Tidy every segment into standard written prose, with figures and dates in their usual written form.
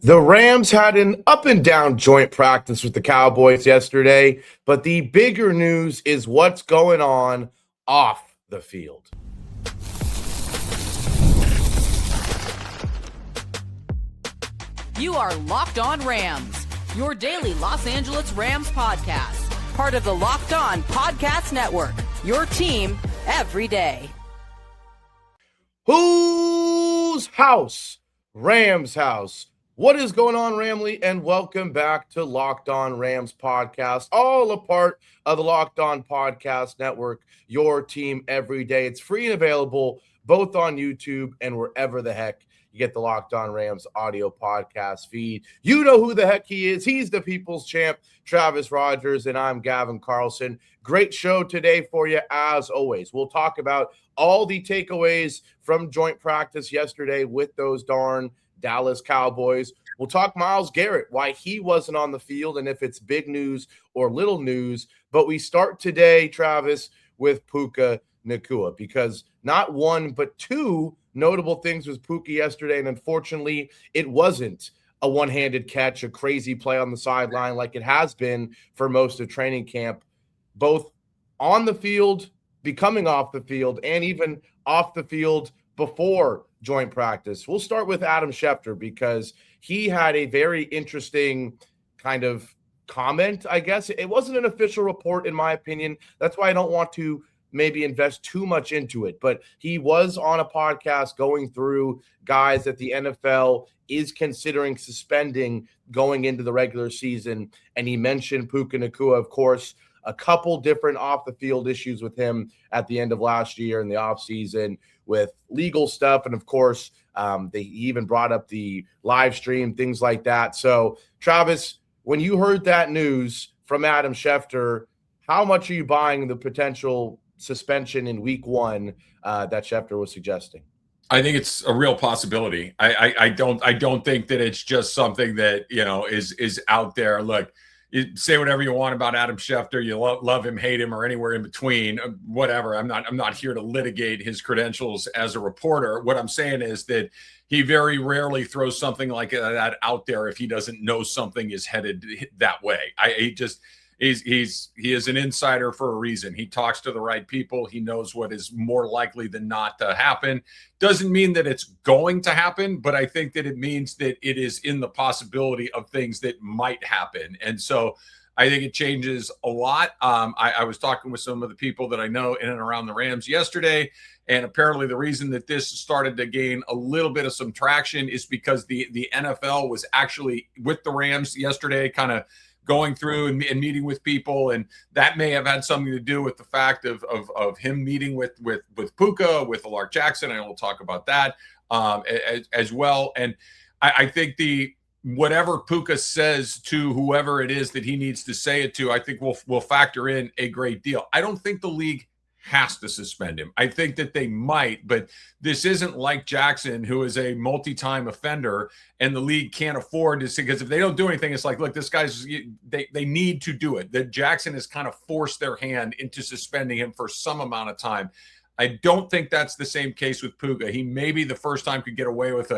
The Rams had an up and down joint practice with the Cowboys yesterday, but the bigger news is what's going on off the field. You are Locked On Rams, your daily Los Angeles Rams podcast, part of the Locked On Podcast Network, your team every day. Whose house? Rams house. What is going on, Ramley? And welcome back to Locked On Rams podcast, all a part of the Locked On Podcast Network, your team every day. It's free and available both on YouTube and wherever the heck you get the Locked On Rams audio podcast feed. You know who the heck he is. He's the people's champ, Travis Rodgers, and I'm Gavin Carlson. Great show today for you, as always. We'll talk about all the takeaways from joint practice yesterday with those darn Dallas Cowboys. We'll talk Myles Garrett, why he wasn't on the field, and if it's big news or little news. But we start today, Travis, with Puka Nacua, because not one but two notable things with Puka yesterday, and unfortunately, it wasn't a one-handed catch, a crazy play on the sideline like it has been for most of training camp, both on the field, becoming off the field, and even off the field before joint practice. We'll start with Adam Schefter because he had a very interesting kind of comment, I guess. It wasn't an official report, in my opinion. That's why I don't want to maybe invest too much into it. But he was on a podcast going through guys that the NFL is considering suspending going into the regular season. And he mentioned Puka Nacua, of course, a couple different off-the-field issues with him at the end of last year in the offseason with legal stuff. And, of course, they even brought up the live stream, things like that. So, Travis, when you heard that news from Adam Schefter, how much are you buying the potential suspension in week one that Schefter was suggesting? I think it's a real possibility. I don't think that it's just something that, is out there. Look, you say whatever you want about Adam Schefter. You love him, hate him, or anywhere in between, whatever. I'm not here to litigate his credentials as a reporter. What I'm saying is that he very rarely throws something like that out there if he doesn't know something is headed that way. He is an insider for a reason. He talks to the right people. He knows what is more likely than not to happen. Doesn't mean that it's going to happen, but I think that it means that it is in the possibility of things that might happen. And so I think it changes a lot. I was talking with some of the people that I know in and around the Rams yesterday, and apparently the reason that this started to gain a little bit of some traction is because the NFL was actually with the Rams yesterday, kind of going through and meeting with people, and that may have had something to do with the fact of him meeting with Puka, with Alaric Jackson, and we'll talk about that as well. And I think whatever Puka says to whoever it is that he needs to say it to, I think will factor in a great deal. I don't think the league has to suspend him. I think that they might, but this isn't like Jackson, who is a multi-time offender, and the league can't afford to, because if they don't do anything, it's like, look, this guy's, they need to do it. That Jackson has kind of forced their hand into suspending him for some amount of time. I don't think that's the same case with Puka. He maybe the first time could get away with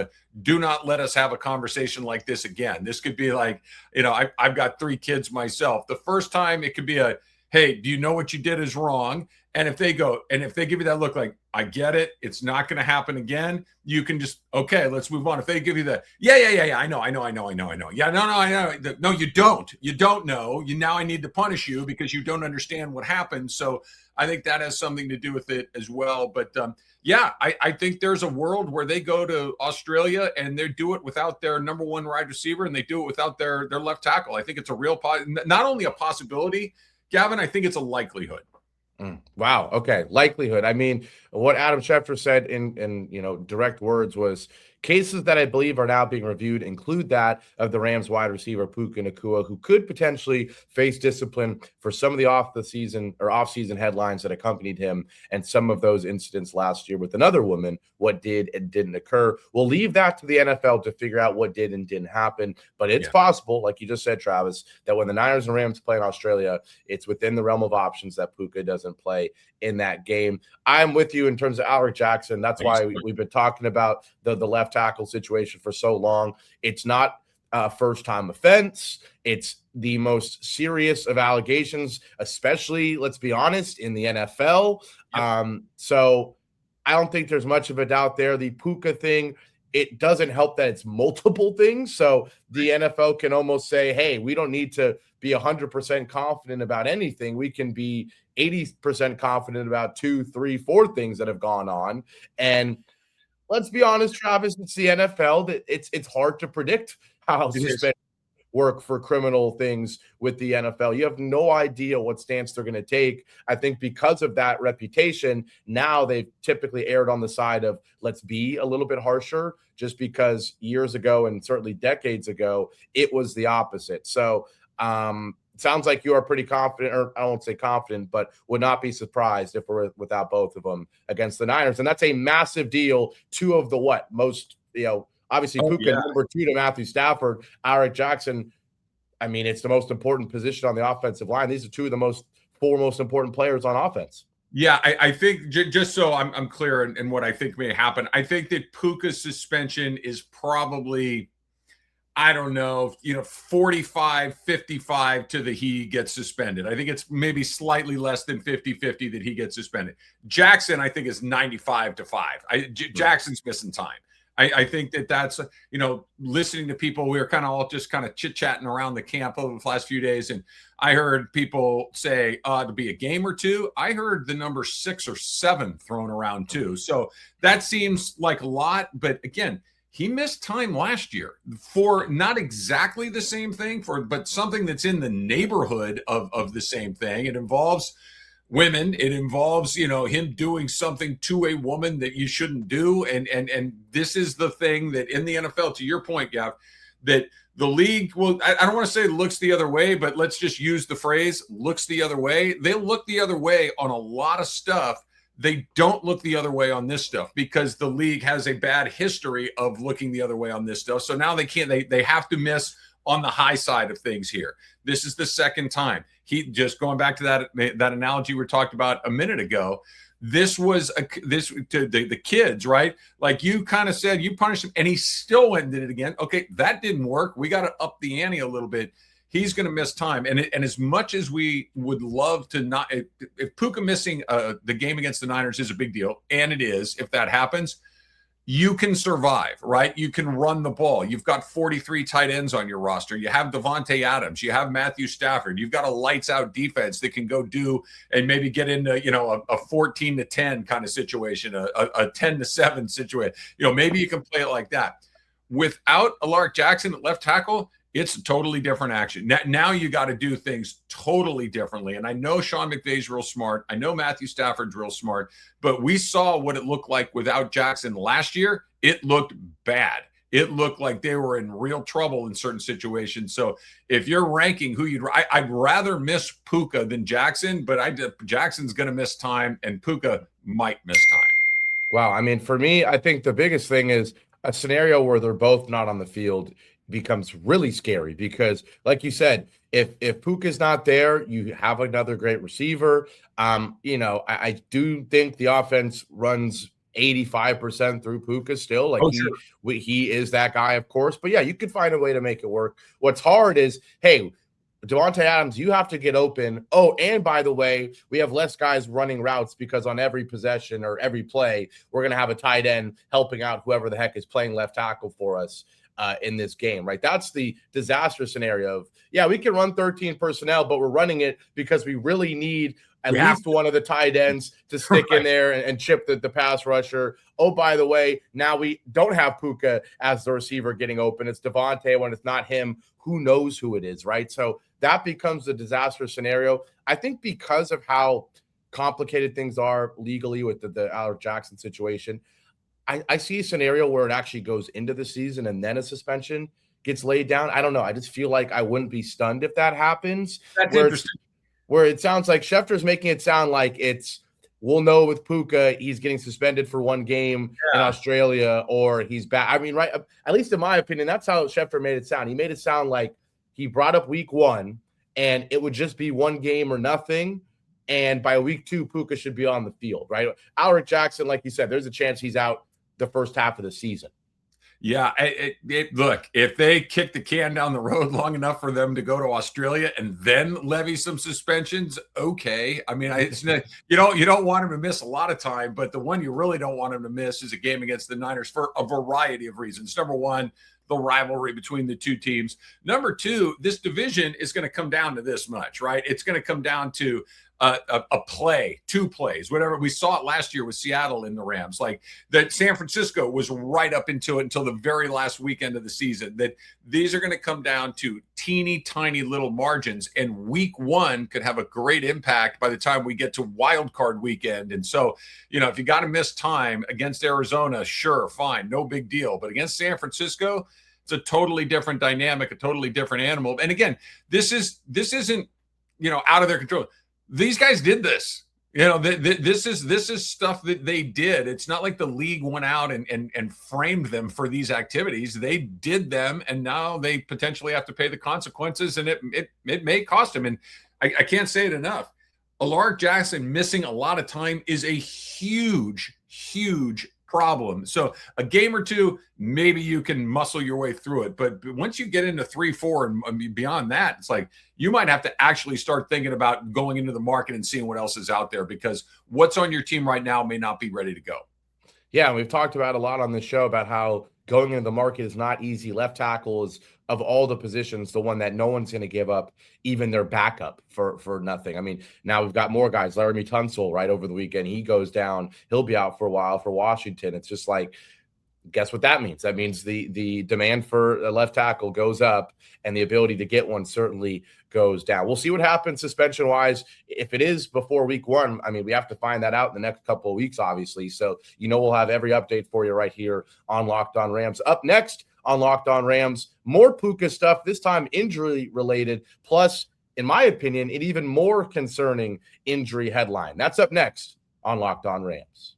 do not let us have a conversation like this again. This could be like, I've got 3 kids myself. The first time it could be hey, do you know what you did is wrong? And if they give you that look like, I get it, it's not going to happen again, you can just, okay, let's move on. If they give you the, yeah, I know. Yeah, no, I know. No, you don't. You don't know. Now I need to punish you because you don't understand what happened. So I think that has something to do with it as well. But I think there's a world where they go to Australia and they do it without their number one wide receiver, and they do it without their left tackle. I think it's a real, not only a possibility, Gavin, I think it's a likelihood. Wow. Okay. Likelihood. I mean, what Adam Schefter said in direct words was, cases that I believe are now being reviewed include that of the Rams wide receiver Puka Nacua, who could potentially face discipline for some of the off-season headlines that accompanied him and some of those incidents last year with another woman, what did and didn't occur. We'll leave that to the NFL to figure out what did and didn't happen, but it's possible, like you just said, Travis, that when the Niners and Rams play in Australia, it's within the realm of options that Puka doesn't play in that game. I'm with you in terms of Alaric Jackson. That's why we've been talking about the left tackle situation for so long. It's not first-time offense. It's the most serious of allegations, especially, let's be honest, in the NFL. Yep. So I don't think there's much of a doubt there. The Puka thing, it doesn't help that it's multiple things. So the NFL can almost say, hey, we don't need to be 100% confident about anything. We can be 80% confident about 2, 3, 4 things that have gone on. And let's be honest, Travis, it's the NFL. That it's hard to predict how suspension work for criminal things with the NFL. You have no idea what stance they're going to take. I think because of that reputation, now they've typically erred on the side of let's be a little bit harsher, just because years ago and certainly decades ago, it was the opposite. So it sounds like you are pretty confident, or I won't say confident, but would not be surprised if we're without both of them against the Niners. And that's a massive deal. 2 of the most, obviously Puka number 2 to Matthew Stafford, Alaric Jackson. I mean, it's the most important position on the offensive line. These are 2 of the 4 most important players on offense. Yeah, I think just so I'm clear in what I think may happen, I think that Puka's suspension is probably, I don't know, 45, 55 to the he gets suspended. I think it's maybe slightly less than 50-50 that he gets suspended. Jackson, I think, is 95 to 5. Jackson's missing time. I think that's, listening to people, we were kind of all just kind of chit-chatting around the camp over the last few days, and I heard people say to be a game or 2. I heard the number 6 or 7 thrown around too. So that seems like a lot, but again, he missed time last year for not exactly the same thing, but something that's in the neighborhood of the same thing. It involves women. It involves, him doing something to a woman that you shouldn't do. And this is the thing that in the NFL, to your point, Gav, that the league will, I don't want to say looks the other way, but let's just use the phrase looks the other way. They look the other way on a lot of stuff. They don't look the other way on this stuff because the league has a bad history of looking the other way on this stuff. So now they can't, they have to miss on the high side of things here. This is the second time. He just going back to that analogy we talked about a minute ago. This was to the kids, right? Like you kind of said, you punished him and he still went and did it again. Okay, that didn't work. We got to up the ante a little bit. He's going to miss time. And as much as we would love to not, if Puka missing the game against the Niners is a big deal, and it is, if that happens, you can survive, right? You can run the ball. You've got 43 tight ends on your roster. You have Davante Adams. You have Matthew Stafford. You've got a lights out defense that can go do and maybe get into, a 14-10 kind of situation, a 10-7 situation. Maybe you can play it like that. Without Alaric Jackson at left tackle, it's a totally different action. Now you got to do things totally differently. And I know Sean McVay's real smart. I know Matthew Stafford's real smart. But we saw what it looked like without Jackson last year. It looked bad. It looked like they were in real trouble in certain situations. So if you're ranking who I'd rather miss Puka than Jackson, but Jackson's going to miss time and Puka might miss time. Wow. I mean, for me, I think the biggest thing is a scenario where they're both not on the field becomes really scary because, like you said, if Puka's not there, you have another great receiver. I do think the offense runs 85% through Puka still. Like he is that guy, of course. But yeah, you could find a way to make it work. What's hard is, hey, Davante Adams, you have to get open. Oh, and by the way, we have less guys running routes because on every possession or every play, we're going to have a tight end helping out whoever the heck is playing left tackle for us in this game, right? That's the disaster scenario of, yeah, we can run 13 personnel, but we're running it because we really need at least one of the tight ends to stick in there and chip the pass rusher. Oh, by the way, now we don't have Puka as the receiver getting open. It's Davante. When it's not him, who knows who it is, right? So that becomes a disaster scenario. I think because of how complicated things are legally with the Alaric Jackson situation, I see a scenario where it actually goes into the season and then a suspension gets laid down. I don't know. I just feel like I wouldn't be stunned if that happens. That's interesting. Where it sounds like Schefter's making it sound like we'll know with Puka, he's getting suspended for one game in Australia or he's back. I mean, right, at least in my opinion, that's how Schefter made it sound. He made it sound like he brought up week 1 and it would just be one game or nothing. And by week 2, Puka should be on the field, right? Alaric Jackson, like you said, there's a chance he's out the first half of the season. Yeah, look, if they kick the can down the road long enough for them to go to Australia and then levy some suspensions, okay. I mean, it's not, you don't want them to miss a lot of time, but the one you really don't want them to miss is a game against the Niners for a variety of reasons. Number one, the rivalry between the two teams. Number two, this division is going to come down to this much, right? It's going to come down to a play, two plays, whatever. We saw it last year with Seattle in the Rams. Like that San Francisco was right up into it until the very last weekend of the season. That these are going to come down to teeny tiny little margins, and week one could have a great impact by the time we get to wild card weekend. And so, if you got to miss time against Arizona, sure, fine, no big deal. But against San Francisco, it's a totally different dynamic, a totally different animal. And again, this isn't out of their control. These guys did this. This is stuff that they did. It's not like the league went out and framed them for these activities. They did them, and now they potentially have to pay the consequences, and it may cost them. And I can't say it enough. Alaric Jackson missing a lot of time is a huge, huge problem. So a game or two, maybe you can muscle your way through it. But once you get into 3-4 and beyond that, it's like you might have to actually start thinking about going into the market and seeing what else is out there, because what's on your team right now may not be ready to go. Yeah, we've talked about a lot on this show about how going into the market is not easy. Left tackle is, of all the positions, the one that no one's going to give up even their backup for nothing. I mean, now we've got more guys. Laramie Tunsil, right, over the weekend, he goes down. He'll be out for a while for Washington. It's just like, guess what that means? That means the demand for a left tackle goes up, and the ability to get one certainly goes down. We'll see what happens suspension-wise. If it is before week one, I mean, we have to find that out in the next couple of weeks, obviously. So, we'll have every update for you right here on Locked On Rams. Up next on Locked On Rams, more Puka stuff, this time injury-related, plus, in my opinion, an even more concerning injury headline. That's up next on Locked On Rams.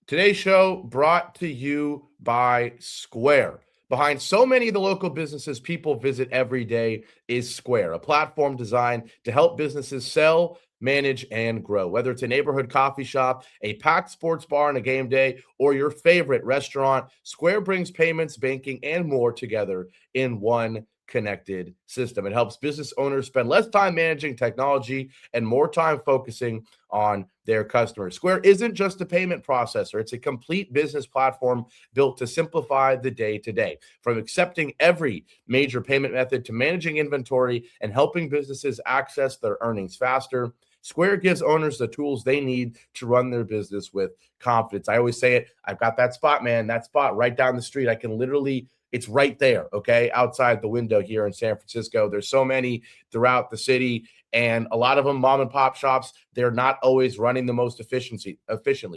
Today's show brought to you by Square. Behind so many of the local businesses people visit every day is Square, a platform designed to help businesses sell, manage, and grow. Whether it's a neighborhood coffee shop, a packed sports bar on a game day, or your favorite restaurant, Square brings payments, banking, and more together in one connected system. It helps business owners spend less time managing technology and more time focusing on their customers. Square isn't just a payment processor. It's a complete business platform built to simplify the day-to-day. From accepting every major payment method to managing inventory and helping businesses access their earnings faster, Square gives owners the tools they need to run their business with confidence. I always say it, I've got that spot, man, that spot right down the street. I can literally, it's right there, okay, outside the window here in San Francisco. There's so many throughout the city, and a lot of them mom and pop shops. They're not always running the most efficiently.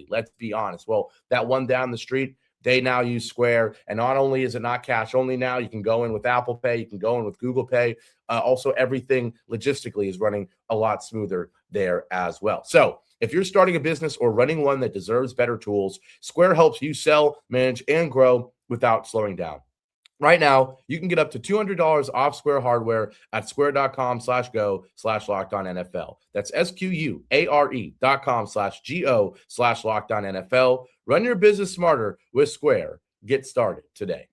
Let's be honest. Well, that one down the street, they now use Square, and not only is it not cash only now, you can go in with Apple Pay, you can go in with Google Pay. Also, everything logistically is running a lot smoother there as well. So if you're starting a business or running one that deserves better tools, Square helps you sell, manage, and grow without slowing down. Right now, you can get up to $200 off Square hardware at square.com/go/LockedOnNFL. That's SQUARE.com/GO/LockedOnNFL. Run your business smarter with Square. Get started today.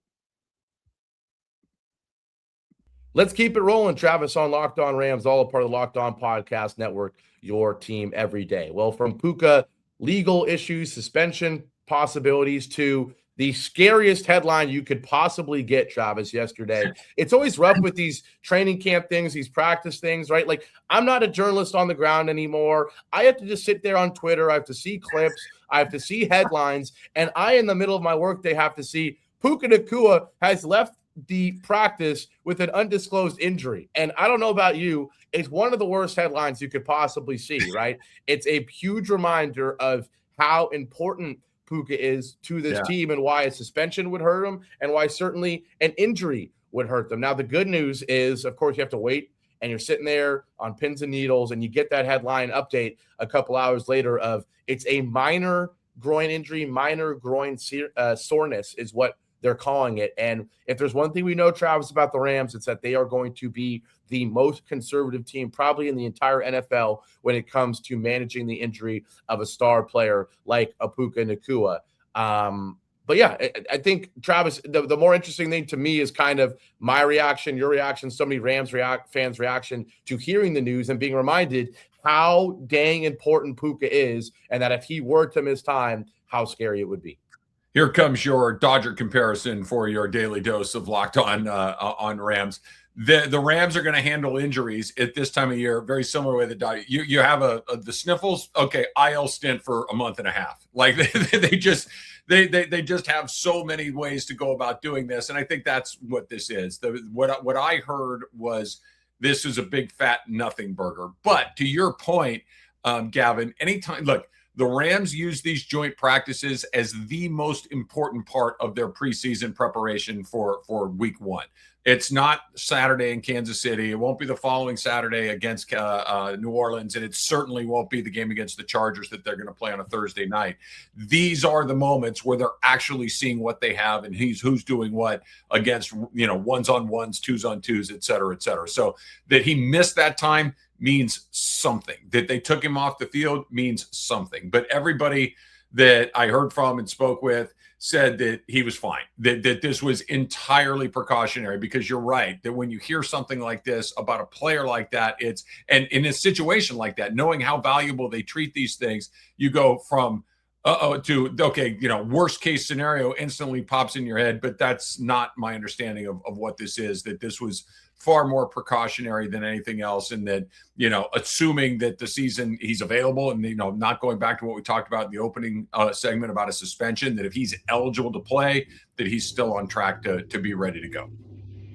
Let's keep it rolling, Travis, on Locked On Rams, all a part of the Locked On Podcast Network, your team every day. Well, from Puka, legal issues, suspension possibilities, to the scariest headline you could possibly get, Travis, yesterday. It's always rough with these training camp things, these practice things, right? Like, I'm not a journalist on the ground anymore. I have to just sit there on Twitter. I have to see clips. I have to see headlines. And I, in the middle of my workday, have to see Puka Nacua has left the practice with an undisclosed injury. And I don't know about you, it's one of the worst headlines you could possibly see, right? It's a huge reminder of how important Puka is to this team, and why a suspension would hurt him, and why certainly an injury would hurt them. Now, the good news is, of course, you have to wait, and you're sitting there on pins and needles, and you get that headline update a couple hours later of it's a minor groin injury, minor groin soreness is what they're calling it. And if there's one thing we know, Travis, about the Rams, it's that they are going to be the most conservative team probably in the entire NFL when it comes to managing the injury of a star player like a Puka Nacua. But yeah, I think, Travis, the more interesting thing to me is kind of my reaction, your reaction, so many Rams fans' reaction to hearing the news and being reminded how dang important Puka is, and that if he were to miss time, how scary it would be. Here comes your Dodger comparison for your daily dose of Locked on Rams. The Rams are going to handle injuries at this time of year very similar way that you have the sniffles. Okay, IL stint for a month and a half. Like they just have so many ways to go about doing this, and I think that's what this is. What I heard was this is a big fat nothing burger. But to your point, Gavin, anytime look. The Rams use these joint practices as the most important part of their preseason preparation for week one. It's not Saturday in Kansas City. It won't be the following Saturday against New Orleans, and it certainly won't be the game against the Chargers that they're going to play on a Thursday night. These are the moments where they're actually seeing what they have and who's doing what against, ones on ones, twos on twos, et cetera, et cetera. So that he missed that time means something. That they took him off the field means something. But everybody that I heard from and spoke with said that he was fine, that this was entirely precautionary, because you're right, that when you hear something like this about a player like that, and in a situation like that, knowing how valuable they treat these things, you go from to, okay, worst case scenario instantly pops in your head, but that's not my understanding of what this is, that this was far more precautionary than anything else. And that, assuming that the season he's available and, not going back to what we talked about in the opening segment about a suspension, that if he's eligible to play, that he's still on track to be ready to go.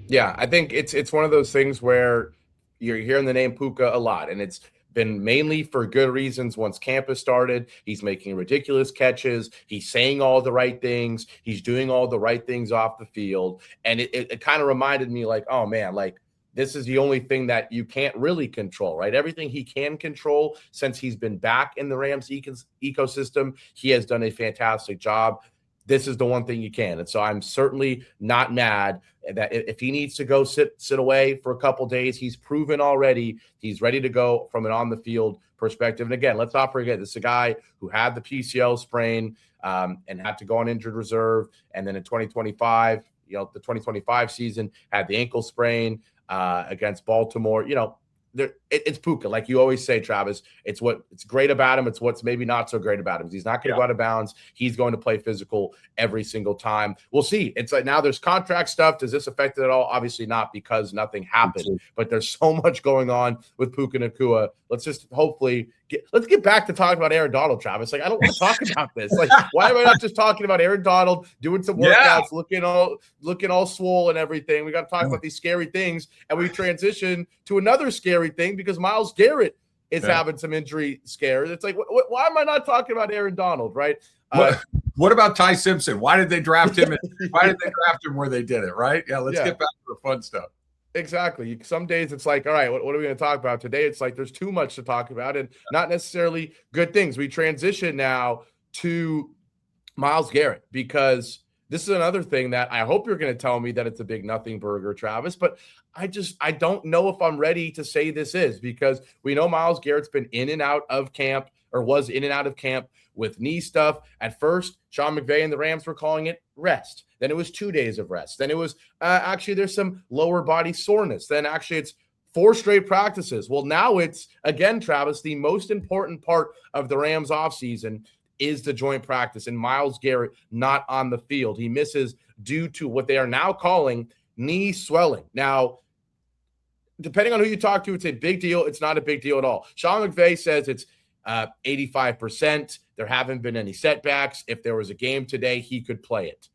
Yeah, I think it's one of those things where you're hearing the name Puka a lot, and it's been mainly for good reasons. Once camp has started, he's making ridiculous catches. He's saying all the right things. He's doing all the right things off the field. And it kind of reminded me like, oh man, like this is the only thing that you can't really control, right? Everything he can control since he's been back in the Rams ecosystem, he has done a fantastic job. This is the one thing you can. And so I'm certainly not mad that if he needs to go sit away for a couple days, he's proven already he's ready to go from an on the field perspective. And again, let's not forget, this is a guy who had the PCL sprain and had to go on injured reserve. And then in 2025, the 2025 season, had the ankle sprain against Baltimore. It's Puka, like you always say, Travis. It's what's great about him. It's what's maybe not so great about him. He's not going to go out of bounds. He's going to play physical every single time. We'll see. It's like now there's contract stuff. Does this affect it at all? Obviously not, because nothing happened. But there's so much going on with Puka Nacua. Let's just hopefully get back to talking about Aaron Donald, Travis. Like, I don't want to talk about this. Like, why am I not just talking about Aaron Donald doing some workouts, looking all swole and everything? We got to talk about these scary things, and we transition to another scary thing because Myles Garrett is having some injury scares. It's like, why am I not talking about Aaron Donald, right? What about Ty Simpson? Why did they draft him? Why did they draft him where they did it, right? Yeah, let's get back to the fun stuff. Exactly. Some days it's like, all right, what are we going to talk about today? It's like there's too much to talk about and not necessarily good things. We transition now to Myles Garrett, because this is another thing that I hope you're going to tell me that it's a big nothing burger, Travis, but I don't know if I'm ready to say this is, because we know Myles Garrett's been in and out of camp, or was in and out of camp with knee stuff. At first, Sean McVay and the Rams were calling it rest. Then it was 2 days of rest. Then it was actually there's some lower body soreness. Then actually it's 4 straight practices. Well, now it's, again, Travis, the most important part of the Rams offseason is the joint practice, and Myles Garrett not on the field. He misses due to what they are now calling knee swelling. Now, depending on who you talk to, it's a big deal. It's not a big deal at all. Sean McVay says it's 85%. There haven't been any setbacks. If there was a game today, he could play it.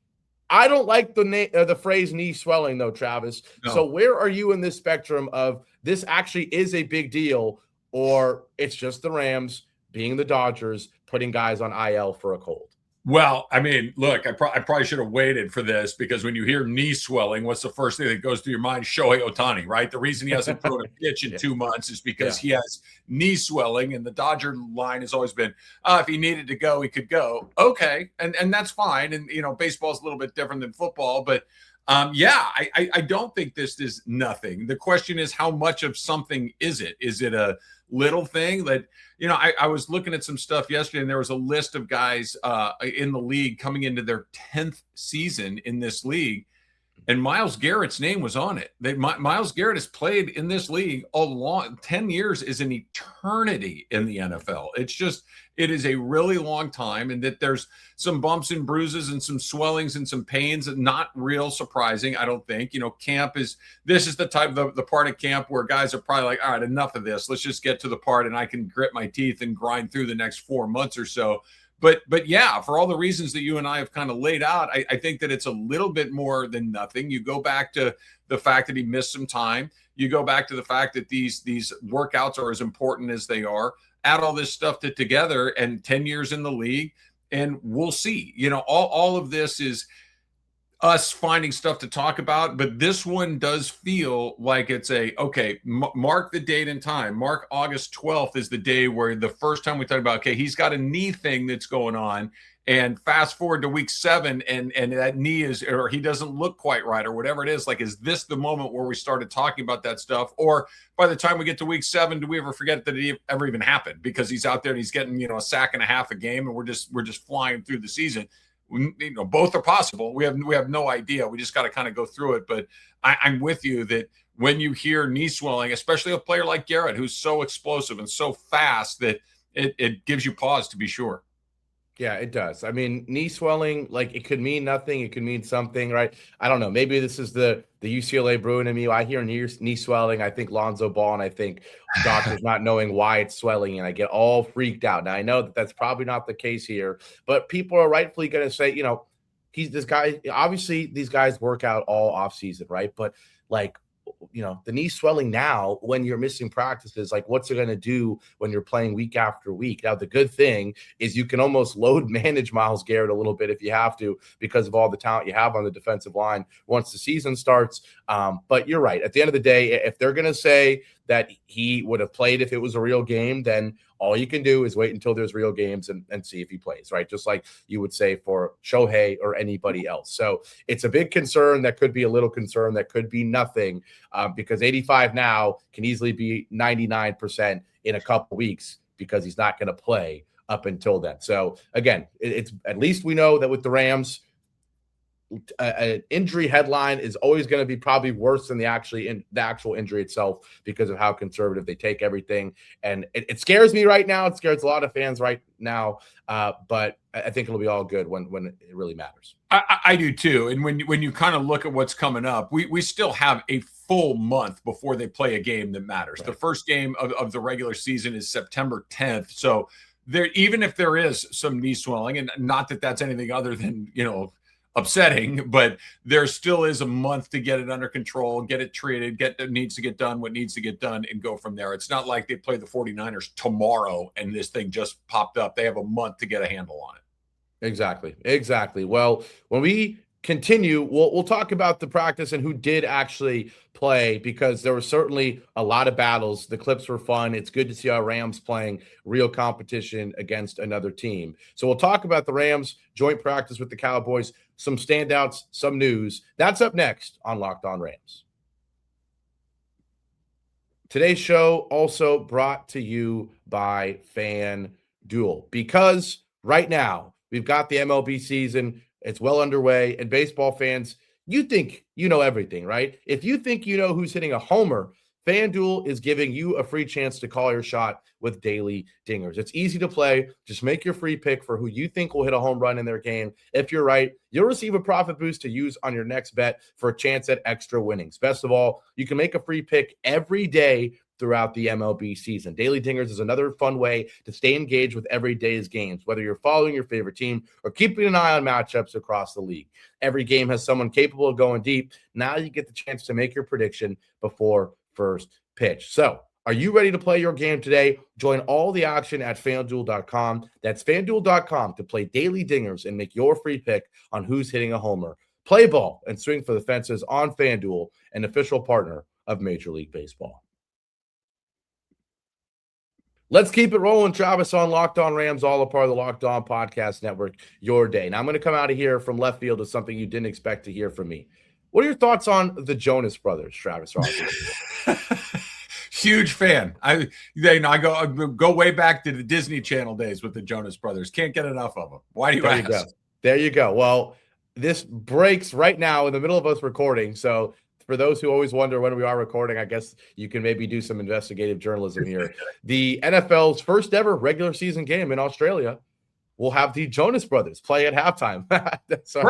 I don't like the phrase knee swelling, though, Travis. No. So where are you in this spectrum of this actually is a big deal, or it's just the Rams being the Dodgers putting guys on IL for a cold? Well, I mean, look, I probably should have waited for this, because when you hear knee swelling, what's the first thing that goes through your mind? Shohei Ohtani, right? The reason he hasn't thrown a pitch in 2 months is because he has knee swelling, and the Dodger line has always been, if he needed to go, he could go. Okay, and that's fine. And, baseball is a little bit different than football, but I don't think this is nothing. The question is, how much of something is it? Is it a little thing that, I was looking at some stuff yesterday, and there was a list of guys in the league coming into their 10th season in this league, and Myles Garrett's name was on it. Myles Garrett has played in this league a long 10 years is an eternity in the NFL. It is a really long time, and that there's some bumps and bruises and some swellings and some pains, and not real surprising, I don't think. This is the type of the part of camp where guys are probably like, all right, enough of this. Let's just get to the part, and I can grit my teeth and grind through the next 4 months or so. But yeah, for all the reasons that you and I have kind of laid out, I think that it's a little bit more than nothing. You go back to the fact that he missed some time. You go back to the fact that these workouts are as important as they are. Add all this stuff together, and 10 years in the league, and we'll see. All of this is us finding stuff to talk about, but this one does feel like it's mark the date and time. Mark August 12th is the day where the first time we talked about, he's got a knee thing that's going on, and fast forward to week 7 and that knee or he doesn't look quite right or whatever it is. Like, is this the moment where we started talking about that stuff? Or by the time we get to week 7, do we ever forget that it ever even happened, because he's out there and he's getting, a sack and a half a game, and we're just flying through the season? Both are possible. We have no idea. We just got to kind of go through it. But I'm with you that when you hear knee swelling, especially a player like Garrett, who's so explosive and so fast, that it gives you pause, to be sure. Yeah, it does. I mean, knee swelling, like, it could mean nothing. It could mean something, right? I don't know. Maybe this is the UCLA Bruin in me. I hear knee swelling. I think Lonzo Ball, and I think doctors not knowing why it's swelling, and I get all freaked out. Now, I know that that's probably not the case here, but people are rightfully going to say, he's this guy. Obviously, these guys work out all offseason, right? But, like, the knee swelling now when you're missing practices, like, what's it going to do when you're playing week after week? Now, the good thing is you can almost load manage Myles Garrett a little bit if you have to, because of all the talent you have on the defensive line once the season starts. But you're right. At the end of the day, if they're going to say that he would have played if it was a real game, then all you can do is wait until there's real games and see if he plays, right? Just like you would say for Shohei or anybody else. So it's a big concern. That could be a little concern. That could be nothing, because 85 now can easily be 99% in a couple weeks, because he's not going to play up until then. So again, it's at least we know that with the Rams, an injury headline is always going to be probably worse than the actual injury itself, because of how conservative they take everything. And it scares me right now. It scares a lot of fans right now. But I think it'll be all good when it really matters. I do too. And when you kind of look at what's coming up, we still have a full month before they play a game that matters. Right. The first game of the regular season is September 10th. So there, even if there is some knee swelling, and not that that's anything other than, upsetting, but there still is a month to get it under control, get it treated, needs to get done what needs to get done, and go from there. It's not like they play the 49ers tomorrow and this thing just popped up. They have a month to get a handle on it. Exactly. Well, when we continue, we'll talk about the practice and who did actually play, because there were certainly a lot of battles. The clips were fun. It's good to see our Rams playing real competition against another team. So we'll talk about the Rams joint practice with the Cowboys, some standouts, some news. That's up next on Locked On Rams. Today's show also brought to you by FanDuel, because right now we've got the MLB season. It's well underway, and baseball fans, you think you know everything, right? If you think you know who's hitting a homer, FanDuel is giving you a free chance to call your shot with daily dingers. It's easy to play. Just make your free pick for who you think will hit a home run in their game. If you're right, you'll receive a profit boost to use on your next bet for a chance at extra winnings. Best of all, you can make a free pick every day throughout the MLB season. Daily Dingers is another fun way to stay engaged with every day's games, whether you're following your favorite team or keeping an eye on matchups across the league. Every game has someone capable of going deep. Now you get the chance to make your prediction before first pitch. So, are you ready to play your game today? Join all the action at FanDuel.com. That's FanDuel.com to play Daily Dingers and make your free pick on who's hitting a homer. Play ball and swing for the fences on FanDuel, an official partner of Major League Baseball. Let's keep it rolling, Travis, on Locked On Rams, all a part of the Locked On Podcast Network, your day. Now, I'm going to come out of here from left field with something you didn't expect to hear from me. What are your thoughts on the Jonas Brothers, Travis Rodgers? Huge fan. I go way back to the Disney Channel days with the Jonas Brothers. Can't get enough of them. Why do you ask? There you go. Well, this breaks right now in the middle of us recording. So for those who always wonder when we are recording, I guess you can maybe do some investigative journalism here. The NFL's first ever regular season game in Australia will have the Jonas Brothers play at halftime. So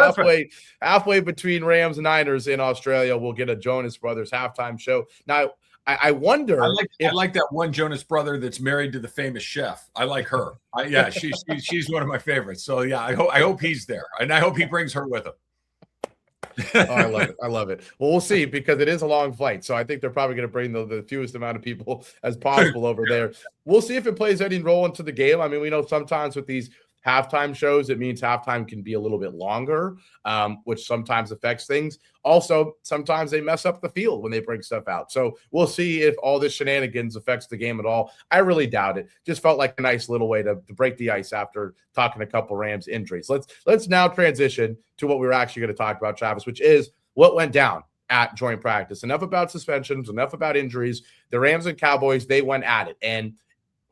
halfway between Rams and Niners in Australia, we'll get a Jonas Brothers halftime show. Now, I wonder. I like that one Jonas brother that's married to the famous chef. I like her. She's one of my favorites. So yeah, I hope he's there, and I hope he brings her with him. Oh, I love it. I love it. Well, we'll see, because it is a long flight. So I think they're probably going to bring the fewest amount of people as possible over there. We'll see if it plays any role into the game. I mean, we know sometimes with these halftime shows, it means halftime can be a little bit longer, which sometimes affects things. Also, sometimes they mess up the field when they bring stuff out. So we'll see if all this shenanigans affects the game at all. I really doubt it. Just felt like a nice little way to break the ice after talking a couple Rams injuries. Let's now transition to what we were actually going to talk about, Travis, which is what went down at joint practice. Enough about suspensions, enough about injuries. The Rams and Cowboys, they went at it. And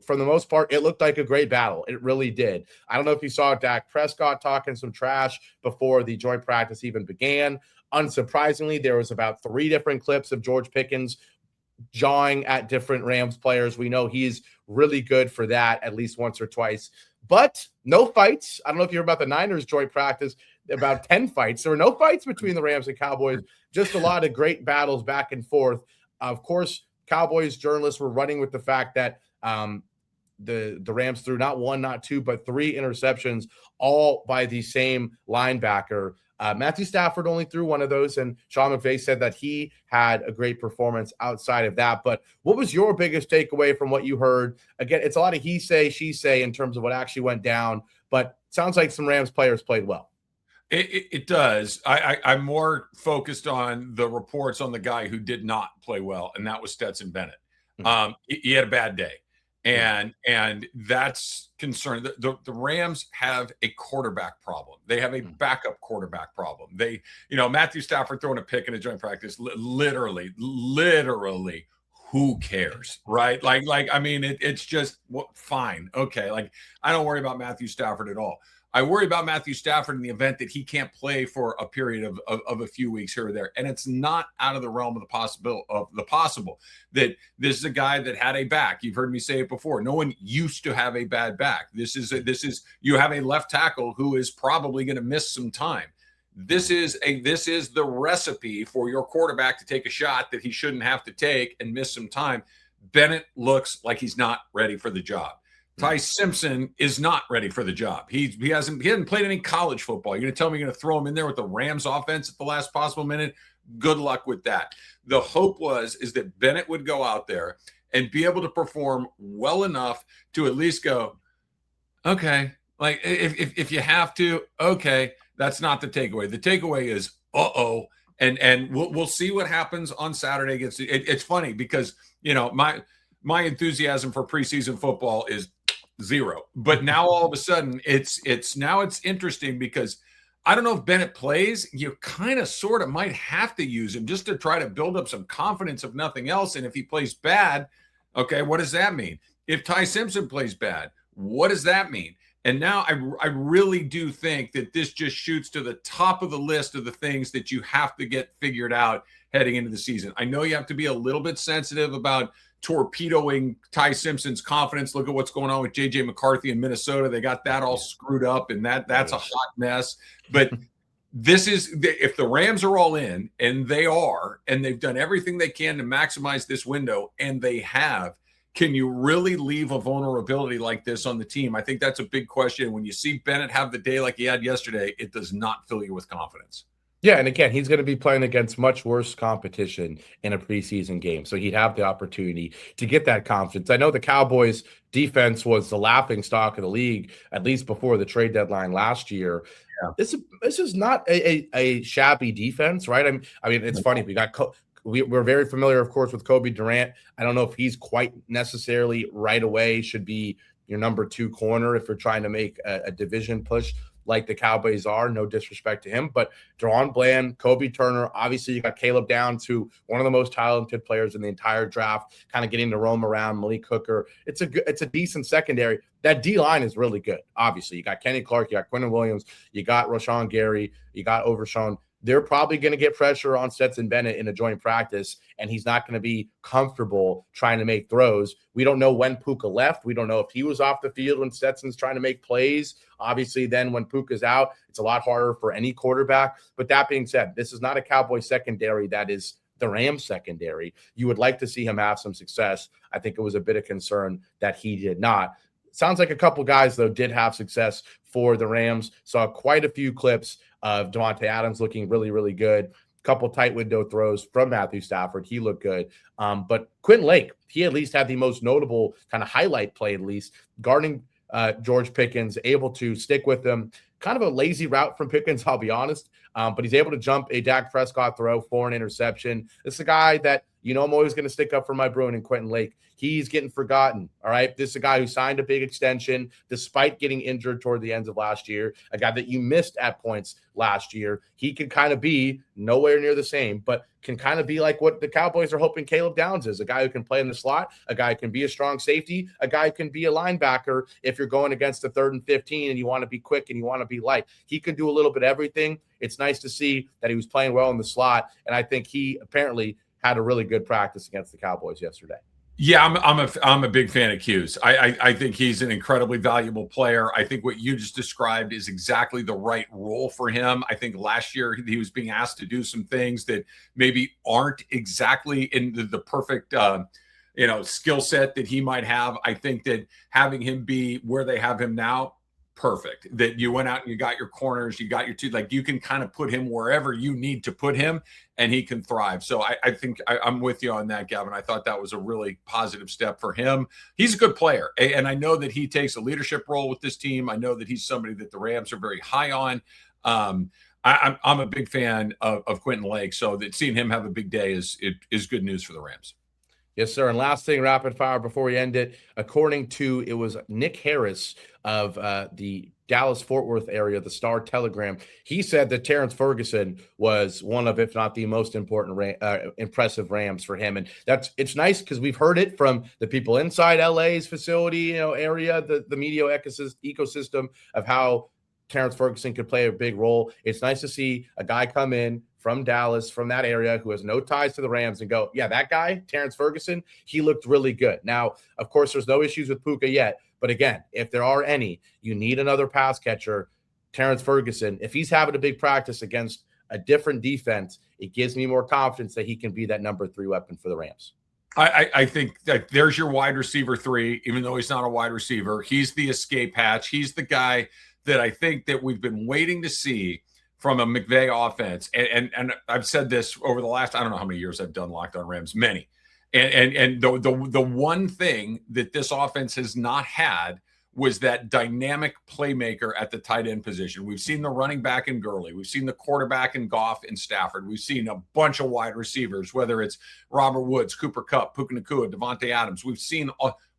for the most part, it looked like a great battle. It really did. I don't know if you saw Dak Prescott talking some trash before the joint practice even began. Unsurprisingly, there was about 3 different clips of George Pickens jawing at different Rams players. We know he's really good for that at least once or twice. But no fights. I don't know if you heard about the Niners joint practice, about 10 fights. There were no fights between the Rams and Cowboys, just a lot of great battles back and forth. Of course, Cowboys journalists were running with the fact that the Rams threw not 1, not 2, but 3 interceptions, all by the same linebacker. Matthew Stafford only threw one of those, and Sean McVay said that he had a great performance outside of that. But what was your biggest takeaway from what you heard? Again, it's a lot of he say, she say in terms of what actually went down, but sounds like some Rams players played well. It does. I'm more focused on the reports on the guy who did not play well, and that was Stetson Bennett. He had a bad day. And that's concerning. The Rams have a quarterback problem. They have a backup quarterback problem. Matthew Stafford throwing a pick in a joint practice, literally, who cares, right? I mean, it's just fine. Okay. I don't worry about Matthew Stafford at all. I worry about Matthew Stafford in the event that he can't play for a period of a few weeks here or there. And it's not out of the realm of the possible that this is a guy that had a back. You've heard me say it before. No one used to have a bad back. You have a left tackle who is probably going to miss some time. This is the recipe for your quarterback to take a shot that he shouldn't have to take and miss some time. Bennett looks like he's not ready for the job. Ty Simpson is not ready for the job. He hasn't played any college football. You're going to tell me you're going to throw him in there with the Rams offense at the last possible minute? Good luck with that. The hope is that Bennett would go out there and be able to perform well enough to at least go, okay, if you have to, okay, that's not the takeaway. The takeaway is, and we'll see what happens on Saturday against it's funny because, my enthusiasm for preseason football is 0. But now all of a sudden it's interesting because I don't know if Bennett plays. You kind of sort of might have to use him just to try to build up some confidence, if nothing else. And if he plays bad, okay, what does that mean? If Ty Simpson plays bad, what does that mean? And now I really do think that this just shoots to the top of the list of the things that you have to get figured out heading into the season. I know you have to be a little bit sensitive about torpedoing Ty Simpson's confidence. Look at what's going on with J.J. McCarthy in Minnesota. They got that all screwed up, and that's a hot mess. But this is – if the Rams are all in, and they are, and they've done everything they can to maximize this window, and they have, can you really leave a vulnerability like this on the team? I think that's a big question. When you see Bennett have the day like he had yesterday, it does not fill you with confidence. Yeah, and again, he's going to be playing against much worse competition in a preseason game, so he'd have the opportunity to get that confidence. I know the Cowboys' defense was the laughingstock of the league, at least before the trade deadline last year. Yeah. This is not a shabby defense, right? I mean, it's funny. We're very familiar, of course, with Kobe Durant. I don't know if he's quite necessarily right away should be your number 2 corner if you're trying to make a division push. like the Cowboys are. No disrespect to him, but Deron Bland, Kobe Turner, obviously you got Caleb Downs, who one of the most talented players in the entire draft, kind of getting to roam around. Malik Hooker. It's a decent secondary. That D-line is really good. Obviously, you got Kenny Clark, you got Quentin Williams, you got Rashawn Gary, you got Overshown. They're probably going to get pressure on Stetson Bennett in a joint practice, and he's not going to be comfortable trying to make throws. We don't know when Puka left. We don't know if he was off the field when Stetson's trying to make plays. Obviously, then when Puka's out, it's a lot harder for any quarterback. But that being said, this is not a Cowboy secondary that is the Rams secondary. You would like to see him have some success. I think it was a bit of concern that he did not. Sounds like a couple guys, though, did have success for the Rams. Saw quite a few clips of Davante Adams looking really, really good. Couple tight window throws from Matthew Stafford. He looked good. But Quentin Lake, he at least had the most notable kind of highlight play, at least, guarding George Pickens, able to stick with him. Kind of a lazy route from Pickens, I'll be honest. But he's able to jump a Dak Prescott throw for an interception. This is a guy that, I'm always going to stick up for my Bruin and Quentin Lake. He's getting forgotten, all right? This is a guy who signed a big extension despite getting injured toward the ends of last year, a guy that you missed at points last year. He can kind of be nowhere near the same, but can kind of be like what the Cowboys are hoping Caleb Downs is, a guy who can play in the slot, a guy who can be a strong safety, a guy who can be a linebacker if you're going against a 3rd and 15 and you want to be quick and you want to be light. He can do a little bit of everything. It's nice to see that he was playing well in the slot, and I think he apparently had a really good practice against the Cowboys yesterday. Yeah, I'm a big fan of Q's. I think he's an incredibly valuable player. I think what you just described is exactly the right role for him. I think last year he was being asked to do some things that maybe aren't exactly in the perfect skill set that he might have. I think that having him be where they have him now, perfect. That you went out and you got your corners, you got your two, like you can kind of put him wherever you need to put him and he can thrive. So I think I'm with you on that, Gavin. I thought that was a really positive step for him. He's a good player. And I know that he takes a leadership role with this team. I know that he's somebody that the Rams are very high on. I'm a big fan of Quentin Lake. So that seeing him have a big day is good news for the Rams. Yes, sir. And last thing, rapid fire before we end it. According to, it was Nick Harris of the Dallas-Fort Worth area, the Star Telegram, he said that Terrence Ferguson was one of, if not the most important, impressive Rams for him. And it's nice because we've heard it from the people inside LA's facility, area, the media ecosystem of how Terrence Ferguson could play a big role. It's nice to see a guy come in from Dallas, from that area, who has no ties to the Rams and go, yeah, that guy, Terrence Ferguson, he looked really good. Now, of course, there's no issues with Puka yet. But again, if there are any, you need another pass catcher. Terrence Ferguson, if he's having a big practice against a different defense, it gives me more confidence that he can be that number 3 weapon for the Rams. I think that there's your wide receiver 3, even though he's not a wide receiver. He's the escape hatch. He's the guy that I think that we've been waiting to see from a McVay offense. And I've said this over the last, I don't know how many years I've done Locked On Rams, many. And the one thing that this offense has not had was that dynamic playmaker at the tight end position. We've seen the running back in Gurley. We've seen the quarterback in Goff and Stafford. We've seen a bunch of wide receivers, whether it's Robert Woods, Cooper Kupp, Puka Nacua, Davante Adams.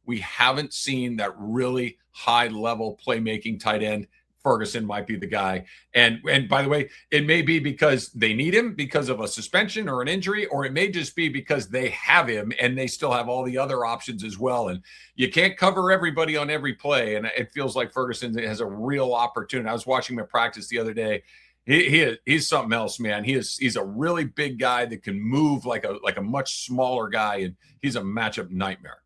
We haven't seen that really high-level playmaking tight end. Ferguson might be the guy. And by the way, it may be because they need him because of a suspension or an injury, or it may just be because they have him and they still have all the other options as well. And you can't cover everybody on every play. And it feels like Ferguson has a real opportunity. I was watching him at practice the other day. He's something else, man. He's a really big guy that can move like a much smaller guy, and he's a matchup nightmare.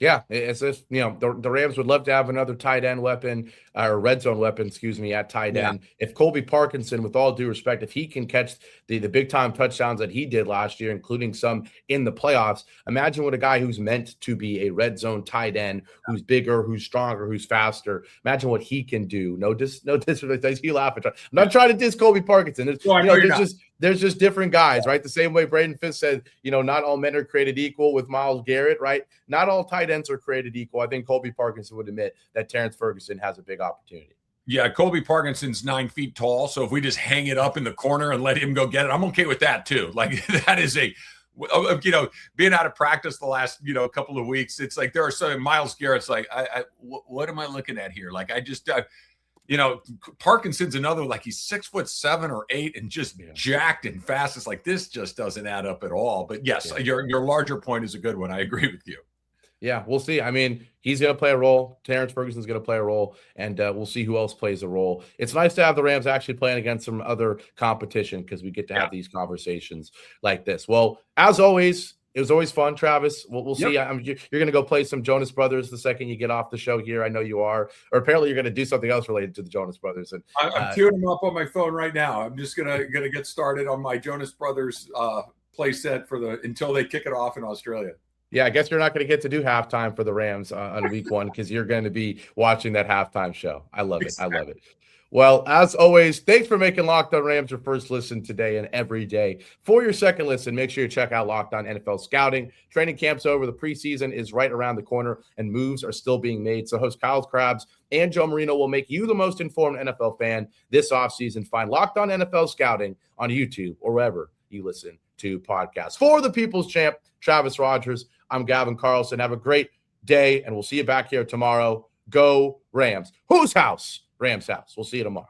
Yeah, it's just, the Rams would love to have another tight end weapon, or red zone weapon, at tight end. If Colby Parkinson, with all due respect, if he can catch the big time touchdowns that he did last year, including some in the playoffs, imagine what a guy who's meant to be a red zone tight end, who's bigger, who's stronger, who's faster. Imagine what he can do. No disrespect. You laugh at. I'm not trying to diss Colby Parkinson. There's just different guys, right? The same way Braden Fitz said, not all men are created equal with Myles Garrett, right? Not all tight ends are created equal. I think Colby Parkinson would admit that Terrence Ferguson has a big opportunity. Yeah, Colby Parkinson's 9 feet tall. So if we just hang it up in the corner and let him go get it, I'm okay with that too. Like that is being out of practice the last, couple of weeks, it's like there are some Myles Garrett's like, what am I looking at here? Like Parkinson's another, like he's 6'7" or 8" and just jacked and fast. It's like, this just doesn't add up at all. But yes, your larger point is a good one. I agree with you. Yeah, we'll see. I mean, he's going to play a role. Terrence Ferguson's going to play a role, and we'll see who else plays a role. It's nice to have the Rams actually playing against some other competition because we get to have these conversations like this. Well, as always, it was always fun, Travis. We'll see. You're going to go play some Jonas Brothers the second you get off the show here. I know you are. Or apparently you're going to do something else related to the Jonas Brothers. And I'm queuing them up on my phone right now. I'm just gonna get started on my Jonas Brothers play set until they kick it off in Australia. Yeah, I guess you're not going to get to do halftime for the Rams on week 1 because you're going to be watching that halftime show. I love it. I love it. Well, as always, thanks for making Locked On Rams your first listen today and every day. For your second listen, make sure you check out Locked On NFL Scouting. Training camp's over. The preseason is right around the corner, and moves are still being made. So host Kyle Krabs and Joe Marino will make you the most informed NFL fan this offseason. Find Locked On NFL Scouting on YouTube or wherever you listen to podcasts. For the People's Champ, Travis Rodgers, I'm Gavin Carlson. Have a great day, and we'll see you back here tomorrow. Go Rams. Whose house? Rams house. We'll see you tomorrow.